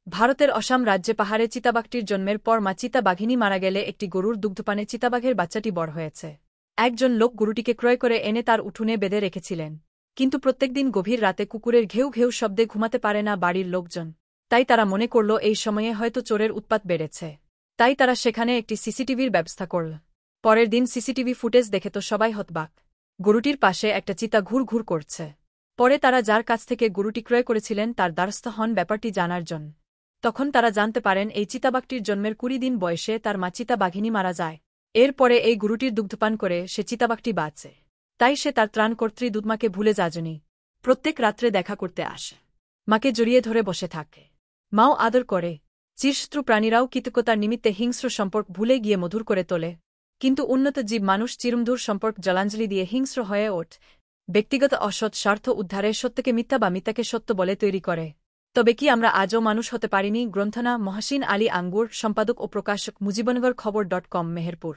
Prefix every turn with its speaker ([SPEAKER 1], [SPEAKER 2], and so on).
[SPEAKER 1] ভারতের অসাম রাজ্যে পাহাড়ে চিতাবাঘটির জন্মের পর মা চিতা বাঘিনী মারা গেলে একটি গরুর দুগ্ধপানে চিতাবাঘের বাচ্চাটি বড় হয়েছে। একজন লোক গরুটিকে ক্রয় করে এনে তার উঠোনে বেঁধে রেখেছিলেন, কিন্তু প্রত্যেকদিন গভীর রাতে কুকুরের ঘেউ ঘেউ শব্দে ঘুমাতে পারে না বাড়ির লোকজন। তাই তারা মনে করল এই সময়ে হয়তো চোরের উৎপাত বেড়েছে। তাই তারা সেখানে একটি সিসিটিভির ব্যবস্থা করল। পরের দিন সিসিটিভি ফুটেজ দেখে তো সবাই হতবাক। গরুটির পাশে একটা চিতা ঘুর ঘুর করছে। পরে তারা যার কাছ থেকে গরুটি ক্রয় করেছিলেন তার দ্বারস্থ হন ব্যাপারটি জানার জন্য। তখন তারা জানতে পারেন এই চিতাবাঘটির জন্মের 20 দিন বয়সে তার মা চিতা বাঘিনী মারা যায়। এরপরে এই গরুটির দুগ্ধপান করে সে চিতাবাঘটি বাঁচে। তাই সে তার ত্রাণকর্ত্রী দুধমাকে ভুলে যায়নি। প্রত্যেক রাত্রে দেখা করতে আসে, মাকে জড়িয়ে ধরে বসে থাকে, মাও আদর করে। চিরশত্রু প্রাণীরাও কৃতজ্ঞতার নিমিত্তে হিংস্র সম্পর্ক ভুলে গিয়ে মধুর করে তোলে। কিন্তু উন্নত জীব মানুষ চিরমধুর সম্পর্ক জলাঞ্জলি দিয়ে হিংস্র হয়ে ওঠ। ব্যক্তিগত অসৎ স্বার্থ উদ্ধারে সত্যকে মিথ্যা বা মিথ্যাকে সত্য বলে তৈরি করে। তবে কি আমরা আজও মানুষ হতে পারিনি? গ্রন্থনা মহসিন আলী আঙ্গুর, সম্পাদক ও প্রকাশক মুজিবনগর খবর.com, মেহেরপুর।